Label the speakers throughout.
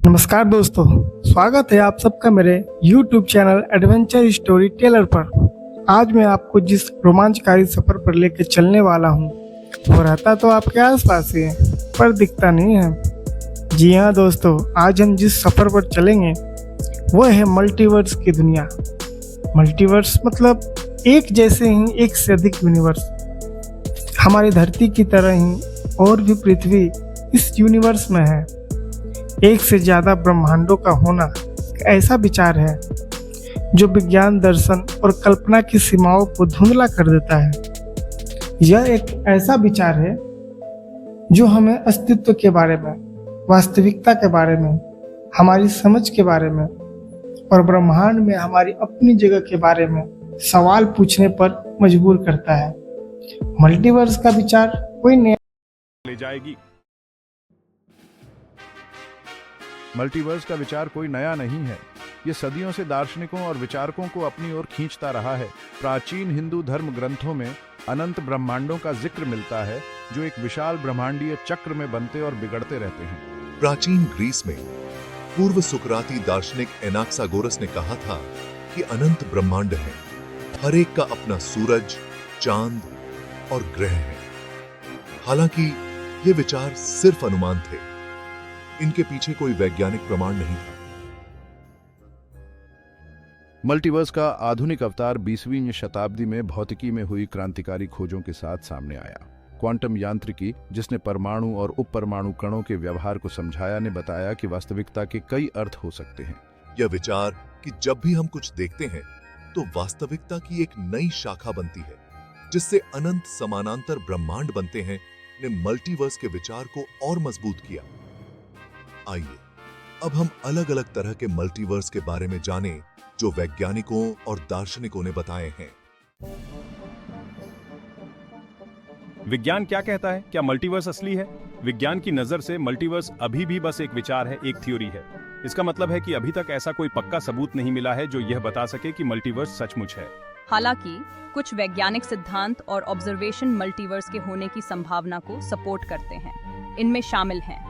Speaker 1: नमस्कार दोस्तों, स्वागत है आप सबका मेरे YouTube channel adventure story teller पर। आज मैं आपको जिस रोमांचकारी सफर पर लेकर चलने वाला हूँ वो रहता तो आपके आसपास ही है, पर दिखता नहीं है। जी हाँ दोस्तों, आज हम जिस सफर पर चलेंगे वो है मल्टीवर्स की दुनिया। मल्टीवर्स मतलब एक जैसे ही एक से अधिक यूनिवर्स। हमारी धरती की तरह ही और भी पृथ्वी इस यूनिवर्स में है। एक से ज़्यादा ब्रह्मांडों का होना एक ऐसा विचार है जो विज्ञान, दर्शन और कल्पना की सीमाओं को धुंधला कर देता है। यह एक ऐसा विचार है जो हमें अस्तित्व के बारे में, वास्तविकता के बारे में, हमारी समझ के बारे में और ब्रह्मांड में हमारी अपनी जगह के बारे में सवाल पूछने पर मजबूर करता है। मल्टीवर्स का विचार कोई नया
Speaker 2: ले जाएगी। मल्टीवर्स का विचार कोई नया नहीं है। ये सदियों से दार्शनिकों और विचारकों को अपनी ओर खींचता रहा है। प्राचीन हिंदू धर्म ग्रंथों में अनंत ब्रह्मांडों का जिक्र मिलता है जो एक विशाल ब्रह्मांडीय चक्र में बनते और बिगड़ते रहते हैं।
Speaker 3: प्राचीन ग्रीस में पूर्व सुकराती दार्शनिक एनाक्सागोरस ने कहा था कि अनंत ब्रह्मांड है, हर एक का अपना सूरज, चांद और ग्रह है। हालांकि ये विचार सिर्फ अनुमान थे, इनके पीछे कोई वैज्ञानिक प्रमाण नहीं था।
Speaker 2: मल्टीवर्स का आधुनिक अवतार 20वीं शताब्दी में भौतिकी में हुई क्रांतिकारी खोजों के साथ सामने आया। क्वांटम यांत्रिकी, जिसने परमाणु और उपपरमाणु कणों के व्यवहार को समझाया, ने बताया कि वास्तविकता के कई अर्थ हो सकते हैं।
Speaker 3: यह विचार कि जब भी हम कुछ देखते हैं तो वास्तविकता की एक नई शाखा बनती है जिससे अनंत समानांतर ब्रह्मांड बनते हैं, ने मल्टीवर्स के विचार को और मजबूत किया। आइए अब हम अलग अलग तरह के मल्टीवर्स के बारे में जानें जो वैज्ञानिकों और दार्शनिकों ने बताए हैं।
Speaker 4: विज्ञान क्या कहता है? क्या मल्टीवर्स असली है? विज्ञान की नजर से मल्टीवर्स अभी भी बस एक विचार है, एक थ्योरी है। इसका मतलब है कि अभी तक ऐसा कोई पक्का सबूत नहीं मिला है जो यह बता सके कि मल्टीवर्स सचमुच है।
Speaker 5: हालांकि कुछ वैज्ञानिक सिद्धांत और ऑब्जर्वेशन मल्टीवर्स के होने की संभावना को सपोर्ट करते हैं। इनमें शामिल हैं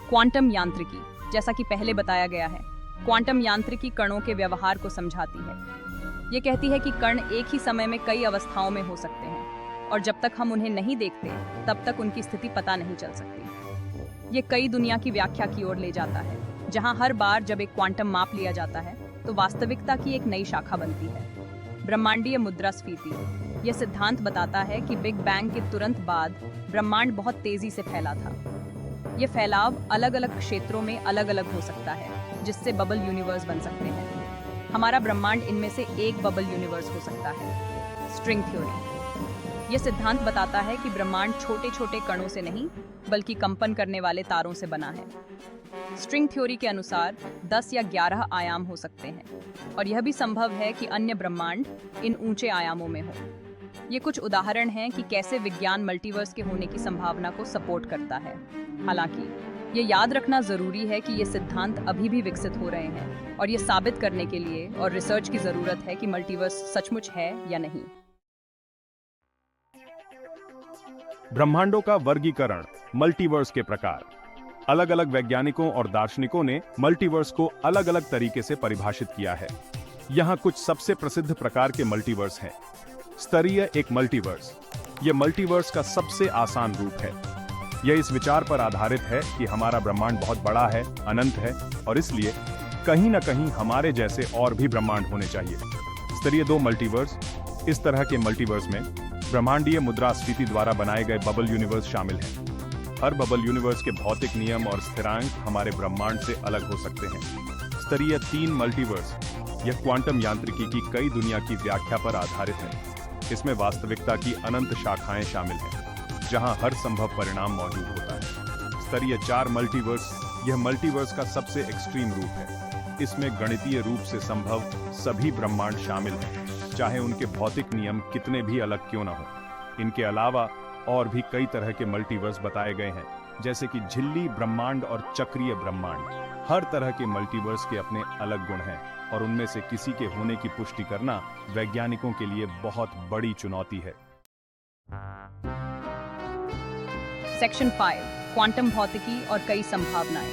Speaker 5: क्वांटम यांत्रिकी। जैसा कि पहले बताया गया है, क्वांटम यांत्रिकी कणों के व्यवहार को समझाती है। ये कहती है कि कण एक ही समय में कई अवस्थाओं में हो सकते हैं और जब तक हम उन्हें नहीं देखते तब तक उनकी स्थिति पता नहीं चल सकती। ये कई दुनिया की व्याख्या की ओर ले जाता है, जहां हर बार जब एक क्वांटम माप लिया जाता है तो वास्तविकता की एक नई शाखा बनती है। ब्रह्मांडीय मुद्रास्फीति। यह सिद्धांत बताता है कि बिग बैंग के तुरंत बाद ब्रह्मांड बहुत तेजी से फैला था। ये फैलाव अलग अलग क्षेत्रों में अलग अलग हो सकता है, जिससे बबल यूनिवर्स बन सकते हैं। हमारा ब्रह्मांड इनमें से एक बबल यूनिवर्स हो सकता है। String theory. यह सिद्धांत बताता है कि ब्रह्मांड छोटे छोटे कणों से नहीं बल्कि कंपन करने वाले तारों से बना है। स्ट्रिंग थ्योरी के अनुसार 10 या 11 आयाम हो सकते हैं और यह भी संभव है कि अन्य ब्रह्मांड इन ऊंचे आयामों में हो। ये कुछ उदाहरण हैं कि कैसे विज्ञान मल्टीवर्स के होने की संभावना को सपोर्ट करता है। हालांकि ये याद रखना जरूरी है कि ये सिद्धांत अभी भी विकसित हो रहे हैं और ये साबित करने के लिए और रिसर्च की जरूरत है कि मल्टीवर्स सचमुच है या नहीं।
Speaker 4: ब्रह्मांडों का वर्गीकरण। मल्टीवर्स के प्रकार। अलग अलग वैज्ञानिकों और दार्शनिकों ने मल्टीवर्स को अलग अलग तरीके से परिभाषित किया है। यहाँ कुछ सबसे प्रसिद्ध प्रकार के मल्टीवर्स हैं। स्तरीय एक मल्टीवर्स। यह मल्टीवर्स का सबसे आसान रूप है। यह इस विचार पर आधारित है कि हमारा ब्रह्मांड बहुत बड़ा है, अनंत है और इसलिए कहीं न कहीं हमारे जैसे और भी ब्रह्मांड होने चाहिए। स्तरीय 2 मल्टीवर्स। इस तरह के मल्टीवर्स में ब्रह्मांडीय मुद्रास्फीति द्वारा बनाए गए बबल यूनिवर्स शामिल हैं। हर बबल यूनिवर्स के भौतिक नियम और स्थिरांक हमारे ब्रह्मांड से अलग हो सकते हैं। स्तरीय 3 मल्टीवर्स। यह क्वांटम यांत्रिकी की कई दुनिया की व्याख्या पर आधारित है। इसमें वास्तविकता की अनंत शाखाएं शामिल हैं, जहां हर संभव परिणाम मौजूद होता है। स्तरीय 4 मल्टीवर्स। यह मल्टीवर्स का सबसे एक्सट्रीम रूप है। इसमें गणितीय रूप से संभव सभी ब्रह्मांड शामिल हैं, चाहे उनके भौतिक नियम कितने भी अलग क्यों न हो। इनके अलावा और भी कई तरह के मल्टीवर्स बताए गए हैं, जैसे कि झिल्ली ब्रह्मांड और चक्रीय ब्रह्मांड। हर तरह के मल्टीवर्स के अपने अलग गुण हैं और उनमें से किसी के होने की पुष्टि करना वैज्ञानिकों के लिए बहुत बड़ी चुनौती है।
Speaker 5: सेक्शन 5 क्वांटम भौतिकी और कई संभावनाएं।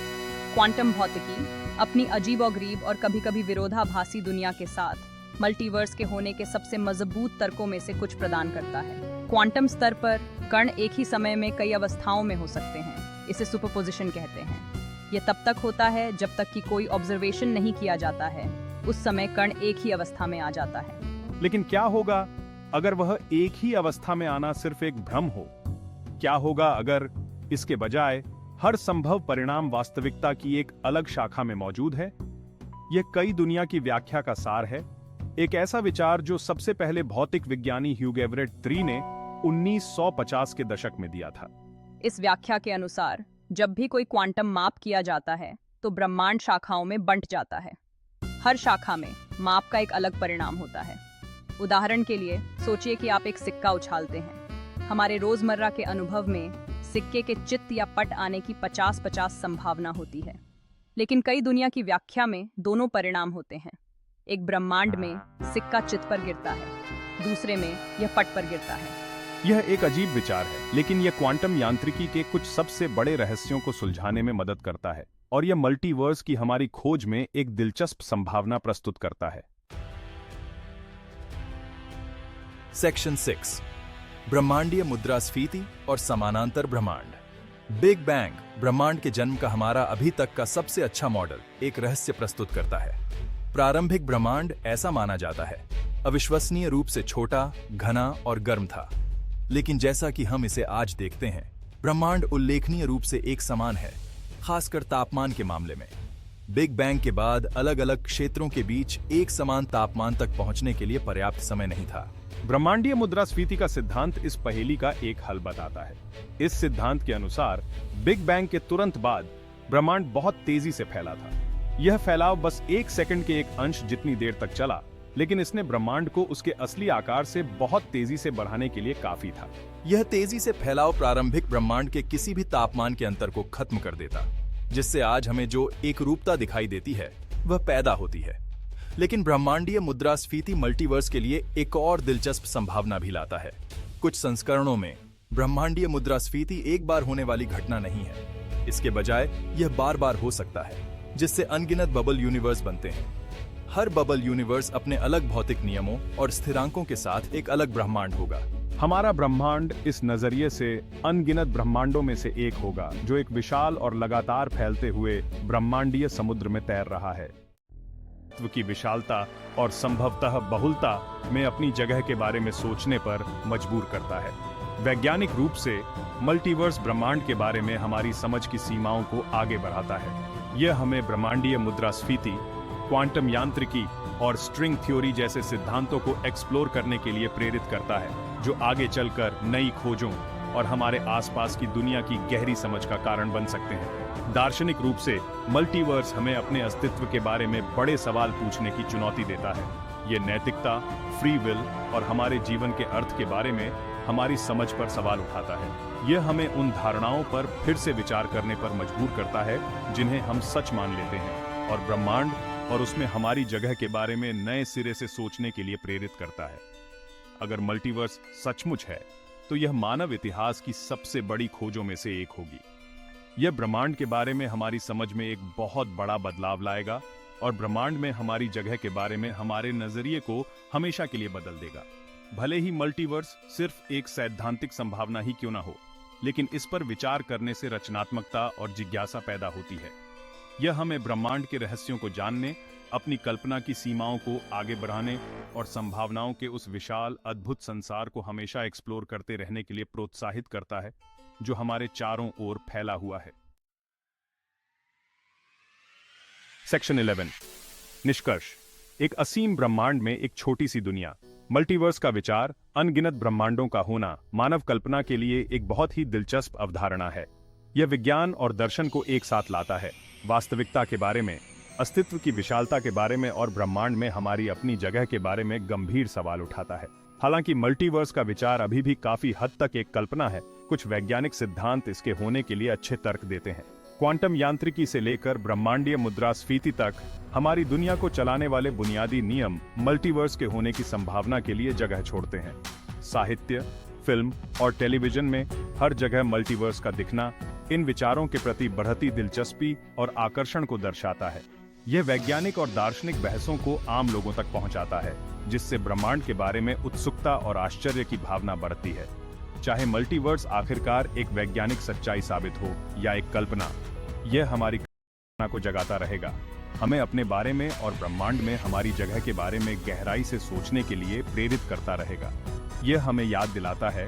Speaker 5: क्वांटम भौतिकी अपनी अजीबोगरीब और कभी-कभी विरोधाभासी दुनिया के साथ मल्टीवर्स के होने के सबसे मजबूत तर्कों में से कुछ प्रदान करता है। क्वांटम स्तर पर कण एक ही समय में कई अवस्थाओं में हो सकते हैं। इसे सुपरपोजिशन कहते हैं। ये तब तक होता है जब तक कि कोई ऑब्जर्वेशन नहीं किया जाता है। उस समय कण एक ही अवस्था में आ जाता है।
Speaker 4: लेकिन क्या होगा अगर वह एक ही अवस्था में आना सिर्फ एक भ्रम हो? क्या होगा अगर इसके बजाय हर संभव परिणाम वास्तविकता की एक अलग शाखा में मौजूद है? यह कई दुनिया की व्याख्या का सार है, एक ऐसा विचार जो सबसे पहले भौतिक विज्ञानी ह्यूग एवरेट III ने 1950 के दशक में दिया था।
Speaker 5: इस व्याख्या के अनुसार जब भी कोई क्वांटम माप किया जाता है तो ब्रह्मांड शाखाओं में बंट जाता है। हर शाखा में माप का एक अलग परिणाम होता है। उदाहरण के लिए सोचिए कि आप एक सिक्का उछालते हैं। हमारे रोजमर्रा के अनुभव में सिक्के के चित्त या पट आने की 50-50 संभावना होती है, लेकिन कई दुनिया की व्याख्या में दोनों परिणाम होते हैं। एक ब्रह्मांड में सिक्का चित्त पर गिरता है, दूसरे में यह पट पर गिरता है।
Speaker 4: यह एक अजीब विचार है, लेकिन यह क्वांटम यांत्रिकी के कुछ सबसे बड़े रहस्यों को सुलझाने में मदद करता है और यह मल्टीवर्स की हमारी खोज में एक दिलचस्प संभावना प्रस्तुत करता है।
Speaker 6: सेक्शन 6 ब्रह्मांडीय मुद्रास्फीति और समानांतर ब्रह्मांड। बिग बैंग ब्रह्मांड के जन्म का हमारा अभी तक का सबसे अच्छा मॉडल एक रहस्य प्रस्तुत करता है। प्रारंभिक ब्रह्मांड ऐसा माना जाता है, अविश्वसनीय रूप से छोटा, घना और गर्म था। लेकिन जैसा कि हम इसे आज देखते हैं, ब्रह्मांड उल्लेखनीय रूप से एक समान है, खासकर तापमान के मामले में। बिग बैंग के बाद अलग अलग क्षेत्रों के बीच एक समान तापमान तक पहुंचने के लिए पर्याप्त समय नहीं था।
Speaker 4: ब्रह्मांडीय मुद्रास्फीति का सिद्धांत इस पहेली का एक हल बताता है। इस सिद्धांत के अनुसार बिग बैंग के तुरंत बाद ब्रह्मांड बहुत तेजी से फैला था। यह फैलाव बस 1 सेकंड के एक अंश जितनी देर तक चला, लेकिन इसने ब्रह्मांड को उसके असली आकार से बहुत तेजी से बढ़ाने के लिए काफी था।
Speaker 6: यह तेजी से फैलाव प्रारंभिक ब्रह्मांड के किसी भी तापमान के अंतर को खत्म कर देता, जिससे आज हमें जो एकरूपता दिखाई देती है वह पैदा होती है। लेकिन ब्रह्मांडीय मुद्रास्फीति मल्टीवर्स के लिए एक और दिलचस्प संभावना भी लाता है। कुछ संस्करणों में ब्रह्मांडीय मुद्रास्फीति एक बार होने वाली घटना नहीं है, इसके बजाय यह बार बार हो सकता है, जिससे अनगिनत बबल यूनिवर्स बनते हैं। हर बबल यूनिवर्स अपने अलग भौतिक नियमों और स्थिरांकों के साथ एक अलग ब्रह्मांड होगा।
Speaker 4: हमारा ब्रह्मांड इस नजरिए से अनगिनत ब्रह्मांडों में से एक होगा, जो एक विशाल और लगातार फैलते हुए ब्रह्मांडीय समुद्र में तैर रहा है। तत्व की विशालता और संभवतः बहुलता में अपनी जगह के बारे में सोचने पर मजबूर करता है। वैज्ञानिक रूप से मल्टीवर्स ब्रह्मांड के बारे में हमारी समझ की सीमाओं को आगे बढ़ाता है। यह हमें ब्रह्मांडीय मुद्रास्फीति, क्वांटम यांत्रिकी और स्ट्रिंग थ्योरी जैसे सिद्धांतों को एक्सप्लोर करने के लिए प्रेरित करता है, जो आगे चलकर नई खोजों और हमारे आसपास की दुनिया की गहरी समझ का कारण बन सकते हैं। दार्शनिक रूप से मल्टीवर्स हमें अपने अस्तित्व के बारे में बड़े सवाल पूछने की चुनौती देता है। ये नैतिकता, फ्री विल और हमारे जीवन के अर्थ के बारे में हमारी समझ पर सवाल उठाता है। यह हमें उन धारणाओं पर फिर से विचार करने पर मजबूर करता है जिन्हें हम सच मान लेते हैं, और ब्रह्मांड और उसमें हमारी जगह के बारे में नए सिरे से सोचने के लिए प्रेरित करता है। अगर मल्टीवर्स सचमुच है तो यह मानव इतिहास की सबसे बड़ी खोजों में से एक होगी। यह ब्रह्मांड के बारे में हमारी समझ में एक बहुत बड़ा बदलाव लाएगा और ब्रह्मांड में हमारी जगह के बारे में हमारे नजरिए को हमेशा के लिए बदल देगा। भले ही मल्टीवर्स सिर्फ एक सैद्धांतिक संभावना ही क्यों ना हो, लेकिन इस पर विचार करने से रचनात्मकता और जिज्ञासा पैदा होती है। यह हमें ब्रह्मांड के रहस्यों को जानने, अपनी कल्पना की सीमाओं को आगे बढ़ाने और संभावनाओं के उस विशाल अद्भुत संसार को हमेशा एक्सप्लोर करते रहने के लिए प्रोत्साहित करता है, जो हमारे चारों ओर फैला हुआ है। सेक्शन 11 निष्कर्ष। एक असीम ब्रह्मांड में एक छोटी सी दुनिया। मल्टीवर्स का विचार, अनगिनत ब्रह्मांडों का होना, मानव कल्पना के लिए एक बहुत ही दिलचस्प अवधारणा है। यह विज्ञान और दर्शन को एक साथ लाता है, वास्तविकता के बारे में, अस्तित्व की विशालता के बारे में और ब्रह्मांड में हमारी अपनी जगह के बारे में गंभीर सवाल उठाता है। हालांकि मल्टीवर्स का विचार अभी भी काफी हद तक एक कल्पना है, कुछ वैज्ञानिक सिद्धांत इसके होने के लिए अच्छे तर्क देते हैं। क्वांटम यांत्रिकी से लेकर ब्रह्मांडीय मुद्रास्फीति तक हमारी दुनिया को चलाने वाले बुनियादी नियम मल्टीवर्स के होने की संभावना के लिए जगह छोड़ते हैं। साहित्य, फिल्म और टेलीविजन में हर जगह मल्टीवर्स का दिखना इन विचारों के प्रति बढ़ती दिलचस्पी और आकर्षण को दर्शाता है। यह वैज्ञानिक और दार्शनिक बहसों को आम लोगों तक पहुंचाता है, जिससे ब्रह्मांड के बारे में उत्सुकता और आश्चर्य की भावना बढ़ती है। चाहे मल्टीवर्स आखिरकार एक वैज्ञानिक सच्चाई साबित हो या एक कल्पना, यह हमारी कल्पना को जगाता रहेगा, हमें अपने बारे में और ब्रह्मांड में हमारी जगह के बारे में गहराई से सोचने के लिए प्रेरित करता रहेगा। यह हमें याद दिलाता है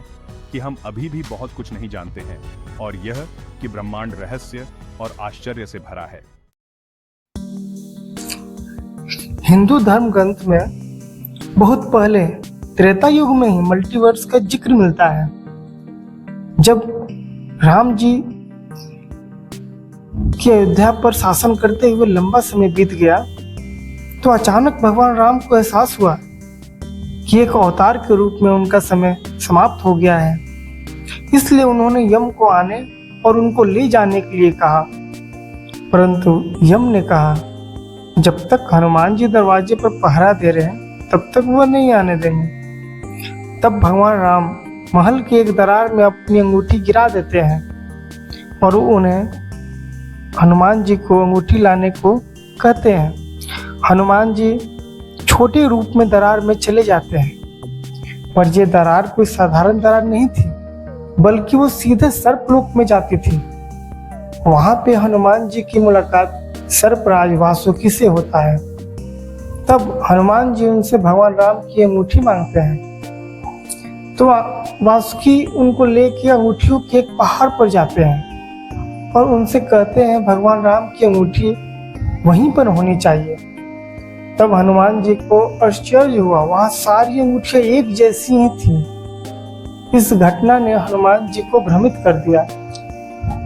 Speaker 4: कि हम अभी भी बहुत कुछ नहीं जानते हैं, और यह कि ब्रह्मांड रहस्य और आश्चर्य से भरा है।
Speaker 1: हिंदू धर्म ग्रंथ में बहुत पहले त्रेता युग में ही मल्टीवर्स का जिक्र मिलता है। जब राम जी की अयोध्या पर शासन करते हुए लंबा समय बीत गया, तो अचानक भगवान राम को एहसास हुआ कि एक अवतार के रूप में उनका समय समाप्त हो गया है। इसलिए उन्होंने यम को आने और उनको ले जाने के लिए कहा, परंतु यम ने कहा जब तक हनुमान जी दरवाजे पर पहरा दे रहे हैं तब तक वह नहीं आने देंगे। तब भगवान राम महल के एक दरार में अपनी अंगूठी गिरा देते हैं और उन्हें हनुमान जी को अंगूठी लाने को कहते हैं। हनुमान जी छोटे रूप में दरार में चले जाते हैं, पर ये दरार कोई साधारण दरार नहीं थी, बल्कि वो सीधे सर्पलोक में जाती थी। वहां पे हनुमान जी की मुलाकात सर्पराज वासुकी से होता है। तब हनुमान जी उनसे भगवान राम की अंगूठी मांगते हैं, तो वासुकी उनको लेके अंगूठियों के एक पहाड़ पर जाते हैं और उनसे कहते हैं भगवान राम की अंगूठी वहीं पर होनी चाहिए। तब हनुमान जी को आश्चर्य हुआ, वहां सारी अंगूठियां एक जैसी ही थी। इस घटना ने हनुमान जी को भ्रमित कर दिया।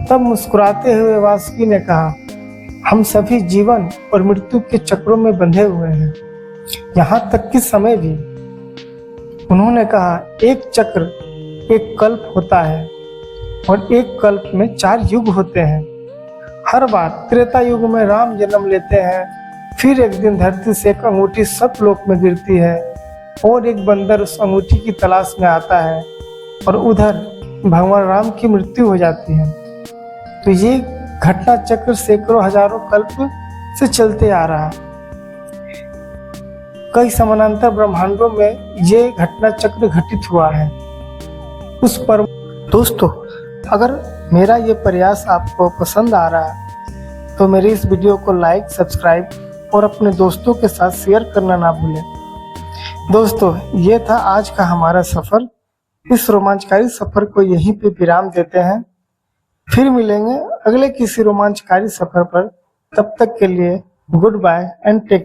Speaker 1: तब मुस्कुराते हुए वासुकी ने कहा, हम सभी जीवन और मृत्यु के चक्रों में बंधे हुए हैं, यहाँ तक कि समय भी। उन्होंने कहा, एक चक्र एक कल्प होता है और एक कल्प में 4 युग होते हैं। हर बार त्रेता युग में राम जन्म लेते हैं, फिर एक दिन धरती से एक अंगूठी सतलोक में गिरती है और एक बंदर उस अंगूठी की तलाश में आता है और उधर भगवान राम की मृत्यु हो जाती है। तो ये घटना चक्र सैकड़ों हजारों कल्प से चलते आ रहा है। कई समानांतर ब्रह्मांडों में ये घटना चक्र घटित हुआ है। उस पर दोस्तों, अगर मेरा ये प्रयास आपको पसंद आ रहा है तो मेरी इस वीडियो को लाइक, सब्सक्राइब और अपने दोस्तों के साथ शेयर करना ना भूलें। दोस्तों, ये था आज का हमारा सफर। इस रोमांचकारी सफर को यहीं पे विराम देते हैं। फिर मिलेंगे अगले किसी रोमांचकारी सफर पर। तब तक के लिए गुड बाय एंड टेक